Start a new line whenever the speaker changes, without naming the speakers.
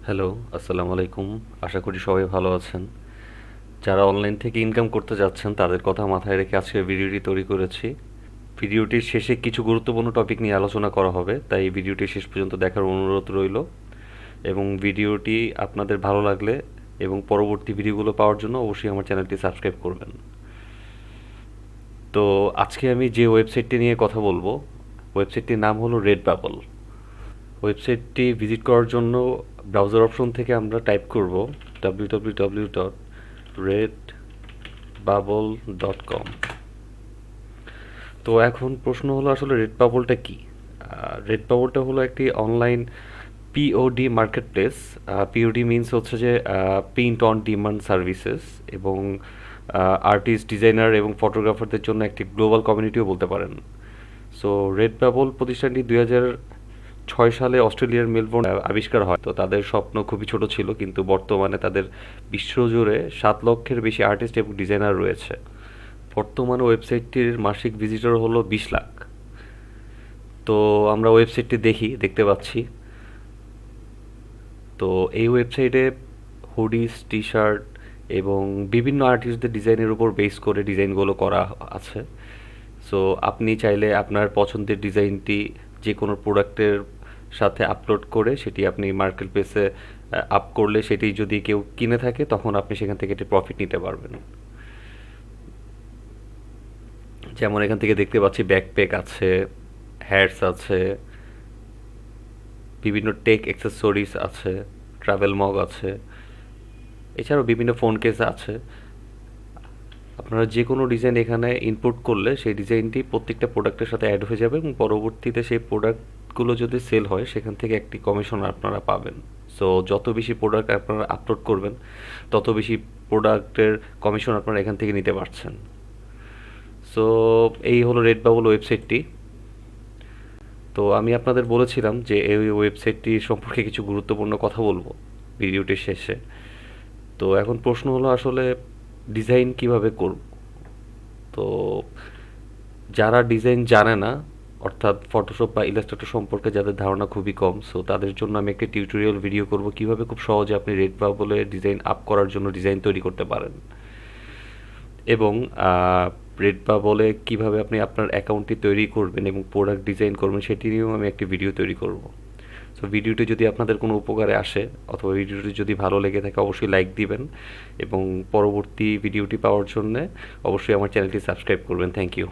Hello, আসসালামু আলাইকুম। আশা করি সবাই ভালো আছেন। যারা অনলাইন থেকে ইনকাম করতে যাচ্ছেন তাদের কথা মাথায় রেখে আজকে ভিডিওটি তৈরি করেছি। ভিডিওটির শেষে কিছু গুরুত্বপূর্ণ টপিক নিয়ে আলোচনা করা হবে, তাই ভিডিওটি শেষ পর্যন্ত দেখার অনুরোধ রইল। এবং ভিডিওটি আপনাদের ভালো লাগলে এবং পরবর্তী ভিডিওগুলো পাওয়ার জন্য অবশ্যই আমার চ্যানেলটি সাবস্ক্রাইব করবেন। তো আজকে আমি যে ওয়েবসাইটটি নিয়ে কথা বলবো, ওয়েবসাইটটির নাম হলো রেডবাবল। ওয়েবসাইটটি ভিজিট করার জন্য ব্রাউজার অপশন থেকে আমরা টাইপ করব www.redbubble.com। তো এখন প্রশ্ন হলো আসলে রেডবাবলটা কি? রেডবাবলটা হলো একটি online POD market place. POD means হচ্ছে যে প্রিন্ট অন ডিমান্ড সার্ভিসেস, এবং আর্টিস্ট, ডিজাইনার এবং ফটোগ্রাফারদের জন্য একটি গ্লোবাল কমিউনিটিও বলতে পারেন। সো রেডবাবল প্রতিষ্ঠানটি 2006 সালে অস্ট্রেলিয়ার মেলবোর্ন আবিষ্কার হয়। তো তাদের স্বপ্ন খুবই ছোট ছিল, কিন্তু বর্তমানে তাদের বিশ্বজুড়ে 7 লক্ষের বেশি আর্টিস্ট এবং ডিজাইনার রয়েছে। বর্তমানে ওয়েবসাইটটির মাসিক ভিজিটর হলো 20 লাখ। তো আমরা ওয়েবসাইটটি দেখতে পাচ্ছি। তো এই ওয়েবসাইটে হুডিস, টি শার্ট এবং বিভিন্ন আর্টিস্টদের ডিজাইনের উপর বেস করে ডিজাইনগুলো করা আছে। সো আপনি চাইলে আপনার পছন্দের ডিজাইনটি যে কোনো প্রোডাক্টের সাথে আপলোড করে সেটি আপনি মার্কেট প্লেসে আপ করলে সেটি যদি কেউ কিনে থাকে তখন আপনি সেখান থেকে একটি প্রফিট নিতে পারবেন। যেমন এখান থেকে দেখতে পাচ্ছি ব্যাকপ্যাক আছে, হ্যাটস আছে, বিভিন্ন টেক অ্যাক্সেসরিজ আছে, ট্রাভেল মগ আছে, এছাড়াও বিভিন্ন ফোন কেস আছে। আপনারা যে কোনো ডিজাইন এখানে ইনপুট করলে সেই ডিজাইনটি প্রত্যেকটা প্রোডাক্টের সাথে অ্যাড হয়ে যাবে, এবং পরবর্তীতে সেই প্রোডাক্টগুলো যদি সেল হয় সেখান থেকে একটি কমিশন আপনারা পাবেন। সো যত বেশি প্রোডাক্ট আপনারা আপলোড করবেন তত বেশি প্রোডাক্টের কমিশন আপনারা এখান থেকে নিতে পারছেন। সো এই হলো রেডবাবল ওয়েবসাইটটি। তো আমি আপনাদের বলেছিলাম যে এই ওয়েবসাইটটি সম্পর্কে কিছু গুরুত্বপূর্ণ কথা বলবো ভিডিওটির শেষে। তো এখন প্রশ্ন হলো আসলে ডিজাইন কিভাবে করব। তো যারা ডিজাইন জানে না, অর্থাৎ ফটোশপ বা ইলাস্ট্রেটর সম্পর্কে যাদের ধারণা খুবই কম, সো তাদের জন্য আমি একটা টিউটোরিয়াল ভিডিও করব কিভাবে খুব সহজে আপনি রেডবাবলে ডিজাইন আপ করার জন্য ডিজাইন তৈরি করতে পারেন, এবং রেডবাবলে কিভাবে আপনি আপনার অ্যাকাউন্টটি তৈরি করবেন এবং প্রোডাক্ট ডিজাইন করবেন সেটি নিয়েও আমি একটি ভিডিও তৈরি করব। সো ভিডিওটি যদি আপনাদের কোনো উপকারে আসে অথবা ভিডিওটি যদি ভালো লেগে থাকে অবশ্যই লাইক দিবেন, এবং পরবর্তী ভিডিওটি পাওয়ার জন্য অবশ্যই আমার চ্যানেলটি সাবস্ক্রাইব করবেন। Thank you.